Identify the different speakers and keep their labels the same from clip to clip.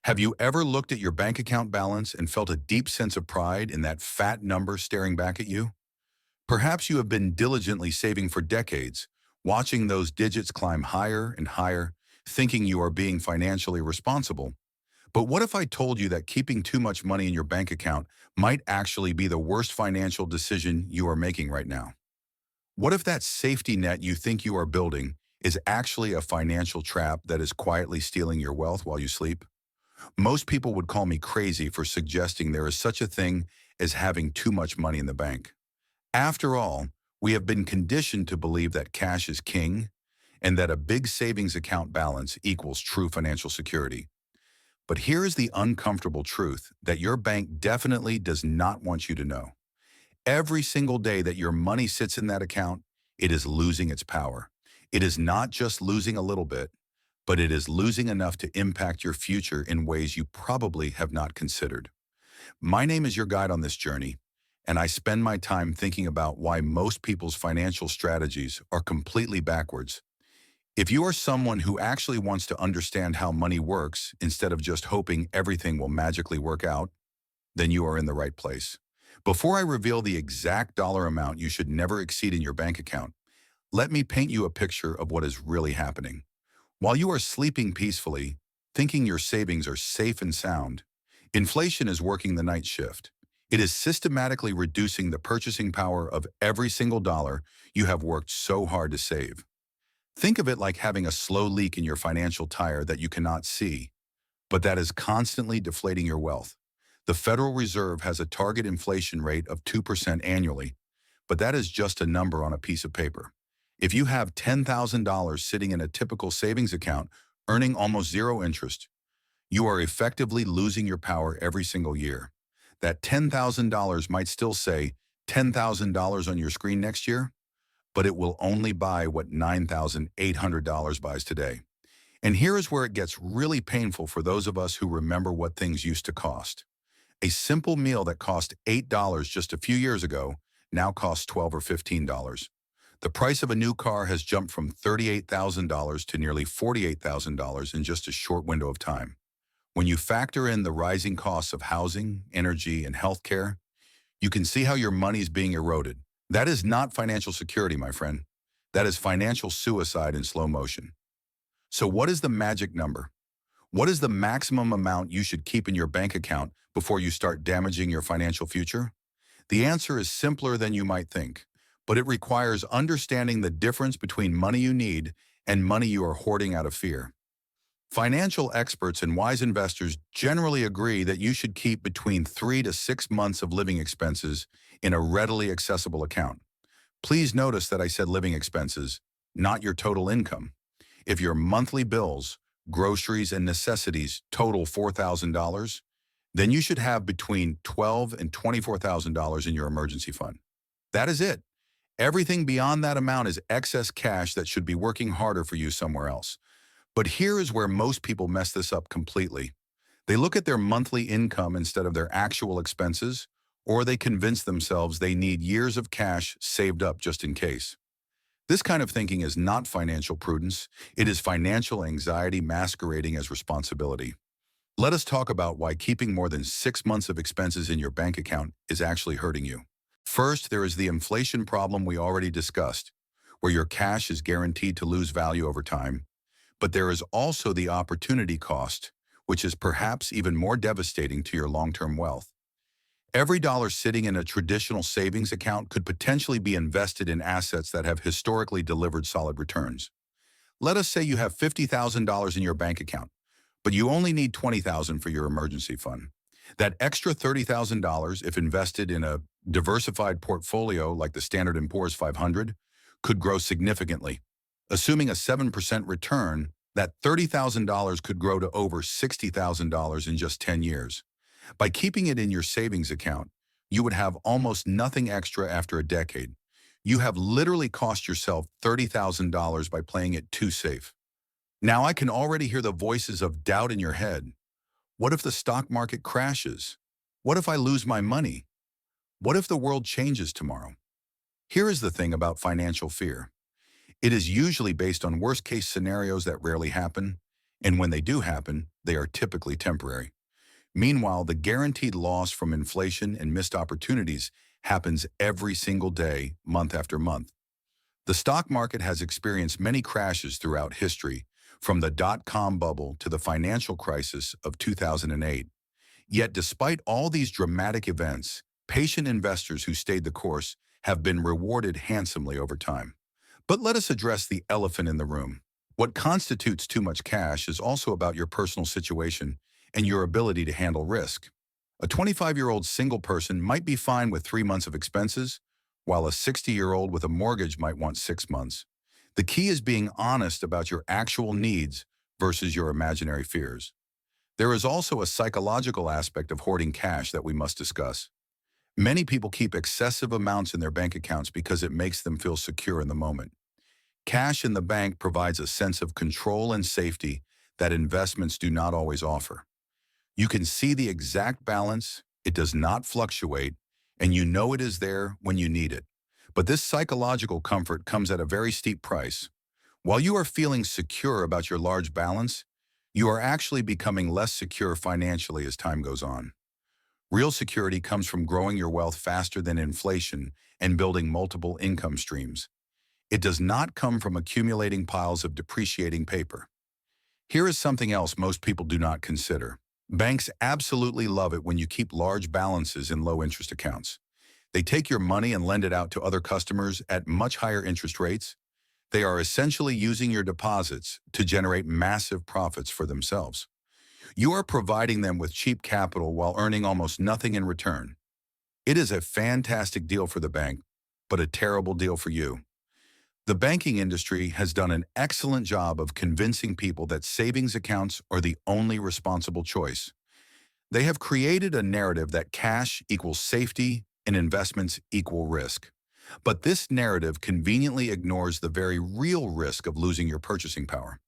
Speaker 1: Have you ever looked at your bank account balance and felt a deep sense of pride in that fat number staring back at you? Perhaps you have been diligently saving for decades, watching those digits climb higher and higher, thinking you are being financially responsible. But what if I told you that keeping too much money in your bank account might actually be the worst financial decision you are making right now? What if that safety net you think you are building is actually a financial trap that is quietly stealing your wealth while you sleep? Most people would call me crazy for suggesting there is such a thing as having too much money in the bank. After all, we have been conditioned to believe that cash is king and that a big savings account balance equals true financial security. But here is the uncomfortable truth that your bank definitely does not want you to know. Every single day that your money sits in that account, it is losing its power. It is not just losing a little bit, but it is losing enough to impact your future in ways you probably have not considered. My name is your guide on this journey, and I spend my time thinking about why most people's financial strategies are completely backwards. If you are someone who actually wants to understand how money works instead of just hoping everything will magically work out, then you are in the right place. Before I reveal the exact dollar amount you should never exceed in your bank account, let me paint you a picture of what is really happening. While you are sleeping peacefully, thinking your savings are safe and sound, inflation is working the night shift. It is systematically reducing the purchasing power of every single dollar you have worked so hard to save. Think of it like having a slow leak in your financial tire that you cannot see, but that is constantly deflating your wealth. The Federal Reserve has a target inflation rate of 2% annually, but that is just a number on a piece of paper. If you have $10,000 sitting in a typical savings account, earning almost zero interest, you are effectively losing your power every single year. That $10,000 might still say $10,000 on your screen next year, but it will only buy what $9,800 buys today. And here is where it gets really painful for those of us who remember what things used to cost. A simple meal that cost $8 just a few years ago now costs $12 or $15. The price of a new car has jumped from $38,000 to nearly $48,000 in just a short window of time. When you factor in the rising costs of housing, energy, and healthcare, you can see how your money is being eroded. That is not financial security, my friend. That is financial suicide in slow motion. So what is the magic number? What is the maximum amount you should keep in your bank account before you start damaging your financial future? The answer is simpler than you might think, but it requires understanding the difference between money you need and money you are hoarding out of fear. Financial experts and wise investors generally agree that you should keep between 3 to 6 months of living expenses in a readily accessible account. Please notice that I said living expenses, not your total income. If your monthly bills, groceries, and necessities total $4,000, then you should have between $12,000 and $24,000 in your emergency fund. That is it. Everything beyond that amount is excess cash that should be working harder for you somewhere else. But here is where most people mess this up completely. They look at their monthly income instead of their actual expenses, or they convince themselves they need years of cash saved up just in case. This kind of thinking is not financial prudence. It is financial anxiety masquerading as responsibility. Let us talk about why keeping more than 6 months of expenses in your bank account is actually hurting you. First, there is the inflation problem we already discussed, where your cash is guaranteed to lose value over time. But there is also the opportunity cost, which is perhaps even more devastating to your long-term wealth. Every dollar sitting in a traditional savings account could potentially be invested in assets that have historically delivered solid returns. Let us say you have $50,000 in your bank account, but you only need $20,000 for your emergency fund. That extra $30,000, if invested in a diversified portfolio like the Standard & Poor's 500, could grow significantly. Assuming a 7% return, that $30,000 could grow to over $60,000 in just 10 years. By keeping it in your savings account, you would have almost nothing extra after a decade. You have literally cost yourself $30,000 by playing it too safe. Now I can already hear the voices of doubt in your head. What if the stock market crashes? What if I lose my money? What if the world changes tomorrow? Here is the thing about financial fear. It is usually based on worst-case scenarios that rarely happen, And when they do happen, they are typically temporary. Meanwhile, the guaranteed loss from inflation and missed opportunities happens every single day, month after month. The stock market has experienced many crashes throughout history, from the dot-com bubble to the financial crisis of 2008. Yet despite all these dramatic events, patient investors who stayed the course have been rewarded handsomely over time. But let us address the elephant in the room. What constitutes too much cash is also about your personal situation and your ability to handle risk. A 25-year-old single person might be fine with 3 months of expenses, while a 60-year-old with a mortgage might want 6 months. The key is being honest about your actual needs versus your imaginary fears. There is also a psychological aspect of hoarding cash that we must discuss. Many people keep excessive amounts in their bank accounts because it makes them feel secure in the moment. Cash in the bank provides a sense of control and safety that investments do not always offer. You can see the exact balance, it does not fluctuate, and you know it is there when you need it. But this psychological comfort comes at a very steep price. While you are feeling secure about your large balance, you are actually becoming less secure financially as time goes on. Real security comes from growing your wealth faster than inflation and building multiple income streams. It does not come from accumulating piles of depreciating paper. Here is something else most people do not consider. Banks absolutely love it when you keep large balances in low-interest accounts. They take your money and lend it out to other customers at much higher interest rates. They are essentially using your deposits to generate massive profits for themselves. You are providing them with cheap capital while earning almost nothing in return. It is a fantastic deal for the bank, but a terrible deal for you. The banking industry has done an excellent job of convincing people that savings accounts are the only responsible choice. They have created a narrative that cash equals safety and investments equal risk. But this narrative conveniently ignores the very real risk of losing your purchasing power.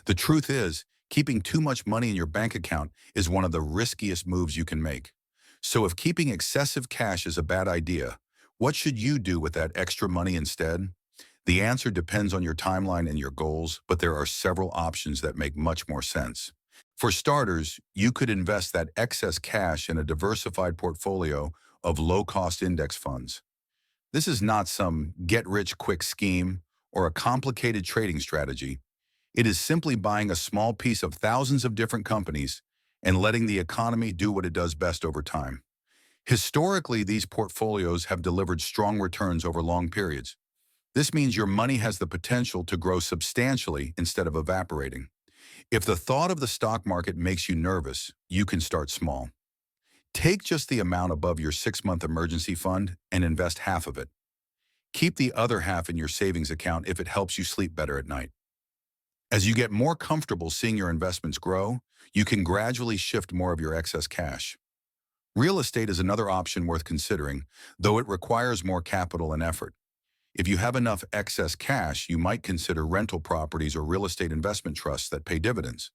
Speaker 1: The truth is, keeping too much money in your bank account is one of the riskiest moves you can make. So if keeping excessive cash is a bad idea, what should you do with that extra money instead? The answer depends on your timeline and your goals, but there are several options that make much more sense. For starters, you could invest that excess cash in a diversified portfolio of low-cost index funds. This is not some get-rich-quick scheme or a complicated trading strategy. It is simply buying a small piece of thousands of different companies and letting the economy do what it does best over time. Historically, these portfolios have delivered strong returns over long periods. This means your money has the potential to grow substantially instead of evaporating. If the thought of the stock market makes you nervous, you can start small. Take just the amount above your 6-month emergency fund and invest half of it. Keep the other half in your savings account if it helps you sleep better at night. As you get more comfortable seeing your investments grow, you can gradually shift more of your excess cash. Real estate is another option worth considering, though it requires more capital and effort. If you have enough excess cash, you might consider rental properties or real estate investment trusts that pay dividends.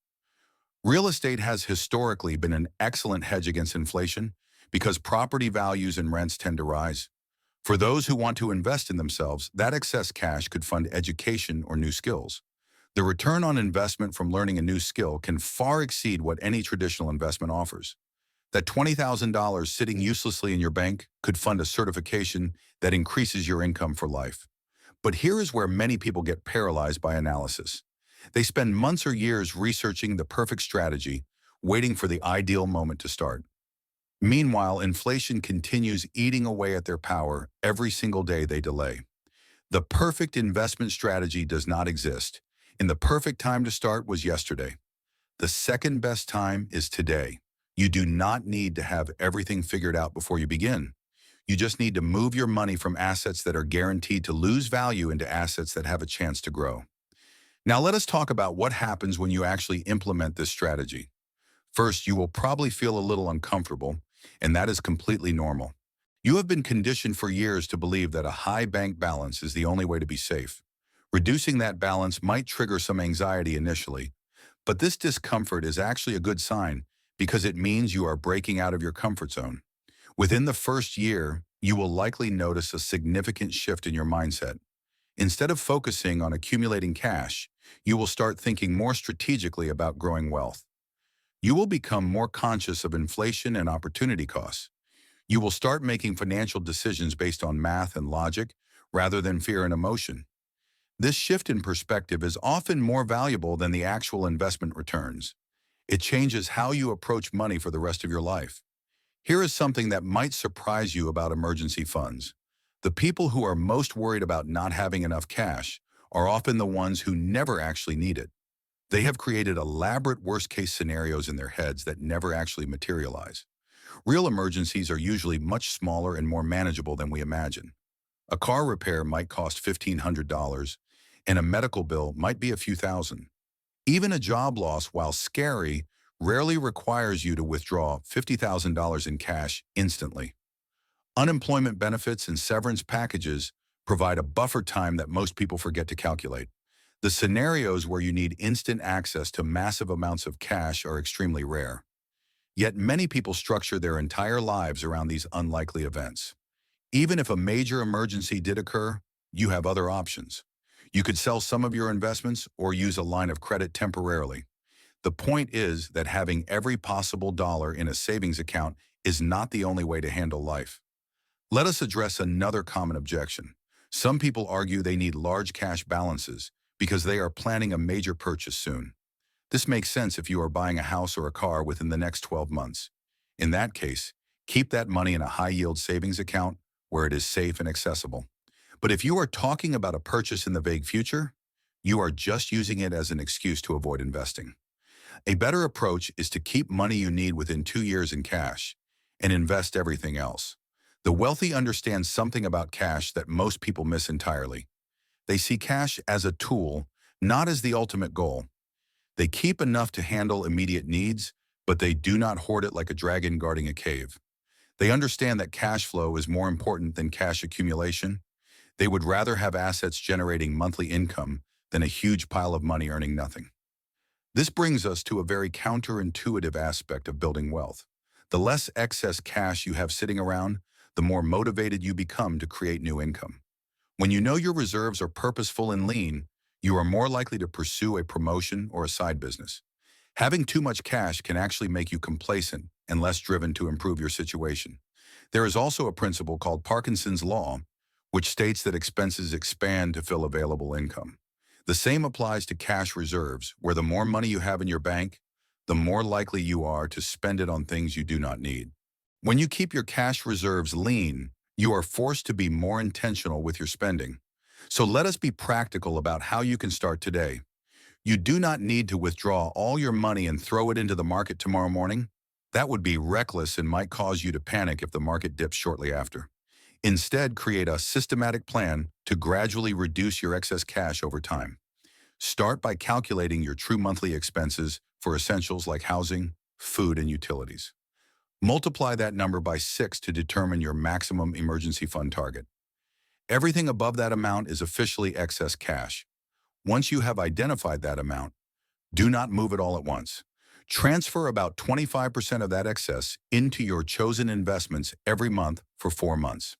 Speaker 1: Real estate has historically been an excellent hedge against inflation because property values and rents tend to rise. For those who want to invest in themselves, that excess cash could fund education or new skills. The return on investment from learning a new skill can far exceed what any traditional investment offers. That $20,000 sitting uselessly in your bank could fund a certification that increases your income for life. But here is where many people get paralyzed by analysis. They spend months or years researching the perfect strategy, waiting for the ideal moment to start. Meanwhile, inflation continues eating away at their power every single day they delay. The perfect investment strategy does not exist, and the perfect time to start was yesterday. The second best time is today. You do not need to have everything figured out before you begin. You just need to move your money from assets that are guaranteed to lose value into assets that have a chance to grow. Now let us talk about what happens when you actually implement this strategy. First, you will probably feel a little uncomfortable, and that is completely normal. You have been conditioned for years to believe that a high bank balance is the only way to be safe. Reducing that balance might trigger some anxiety initially, but this discomfort is actually a good sign because it means you are breaking out of your comfort zone. Within the first year, you will likely notice a significant shift in your mindset. Instead of focusing on accumulating cash, You will start thinking more strategically about growing wealth. You will become more conscious of inflation and opportunity costs. You will start making financial decisions based on math and logic rather than fear and emotion. This shift in perspective is often more valuable than the actual investment returns. It changes how you approach money for the rest of your life. Here is something that might surprise you about emergency funds. The people who are most worried about not having enough cash are often the ones who never actually need it. They have created elaborate worst-case scenarios in their heads that never actually materialize. Real emergencies are usually much smaller and more manageable than we imagine. A car repair might cost $1,500, and a medical bill might be a few thousand. Even a job loss, while scary, rarely requires you to withdraw $50,000 in cash instantly. Unemployment benefits and severance packages provide a buffer time that most people forget to calculate. The scenarios where you need instant access to massive amounts of cash are extremely rare. Yet many people structure their entire lives around these unlikely events. Even if a major emergency did occur, you have other options. You could sell some of your investments or use a line of credit temporarily. The point is that having every possible dollar in a savings account is not the only way to handle life. Let us address another common objection. Some people argue they need large cash balances because they are planning a major purchase soon. This makes sense if you are buying a house or a car within the next 12 months. In that case, keep that money in a high-yield savings account where it is safe and accessible. But if you are talking about a purchase in the vague future, you are just using it as an excuse to avoid investing. A better approach is to keep money you need within 2 years in cash and invest everything else. The wealthy understand something about cash that most people miss entirely. They see cash as a tool, not as the ultimate goal. They keep enough to handle immediate needs, but they do not hoard it like a dragon guarding a cave. They understand that cash flow is more important than cash accumulation. They would rather have assets generating monthly income than a huge pile of money earning nothing. This brings us to a very counterintuitive aspect of building wealth. The less excess cash you have sitting around, the more motivated you become to create new income. When you know your reserves are purposeful and lean, you are more likely to pursue a promotion or a side business. Having too much cash can actually make you complacent and less driven to improve your situation. There is also a principle called Parkinson's Law, which states that expenses expand to fill available income. The same applies to cash reserves, where the more money you have in your bank, the more likely you are to spend it on things you do not need. When you keep your cash reserves lean, you are forced to be more intentional with your spending. So let us be practical about how you can start today. You do not need to withdraw all your money and throw it into the market tomorrow morning. That would be reckless and might cause you to panic if the market dips shortly after. Instead, create a systematic plan to gradually reduce your excess cash over time. Start by calculating your true monthly expenses for essentials like housing, food, and utilities. Multiply that number by 6 to determine your maximum emergency fund target. Everything above that amount is officially excess cash. Once you have identified that amount, do not move it all at once. Transfer about 25% of that excess into your chosen investments every month for 4 months.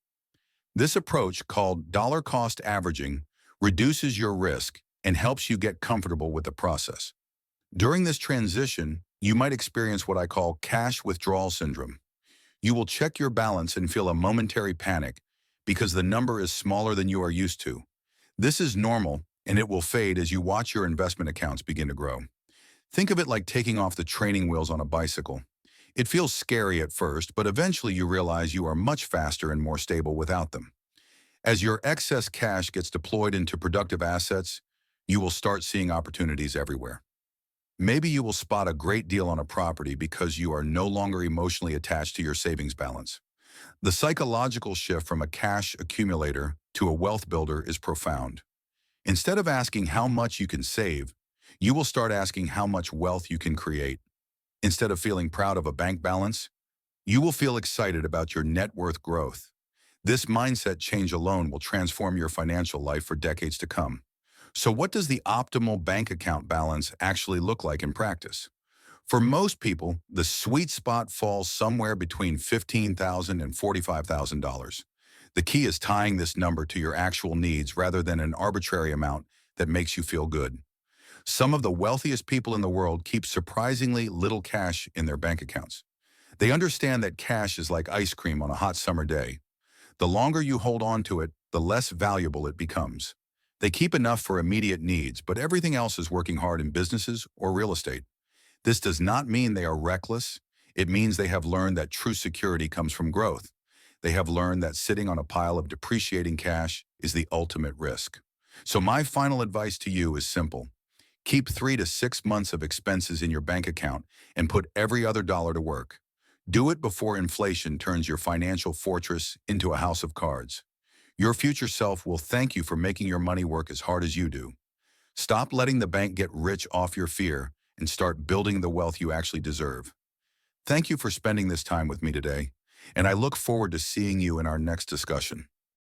Speaker 1: This approach, called dollar cost averaging, reduces your risk and helps you get comfortable with the process. During this transition, you might experience what I call cash withdrawal syndrome. You will check your balance and feel a momentary panic because the number is smaller than you are used to. This is normal, and it will fade as you watch your investment accounts begin to grow. Think of it like taking off the training wheels on a bicycle. It feels scary at first, but eventually you realize you are much faster and more stable without them. As your excess cash gets deployed into productive assets, you will start seeing opportunities everywhere. Maybe you will spot a great deal on a property because you are no longer emotionally attached to your savings balance. The psychological shift from a cash accumulator to a wealth builder is profound. Instead of asking how much you can save, you will start asking how much wealth you can create. Instead of feeling proud of a bank balance, you will feel excited about your net worth growth. This mindset change alone will transform your financial life for decades to come. So what does the optimal bank account balance actually look like in practice? For most people, the sweet spot falls somewhere between $15,000 and $45,000. The key is tying this number to your actual needs rather than an arbitrary amount that makes you feel good. Some of the wealthiest people in the world keep surprisingly little cash in their bank accounts. They understand that cash is like ice cream on a hot summer day. The longer you hold on to it, the less valuable it becomes. They keep enough for immediate needs, but everything else is working hard in businesses or real estate. This does not mean they are reckless. It means they have learned that true security comes from growth. They have learned that sitting on a pile of depreciating cash is the ultimate risk. So my final advice to you is simple. Keep 3 to 6 months of expenses in your bank account and put every other dollar to work. Do it before inflation turns your financial fortress into a house of cards. Your future self will thank you for making your money work as hard as you do. Stop letting the bank get rich off your fear and start building the wealth you actually deserve. Thank you for spending this time with me today, and I look forward to seeing you in our next discussion.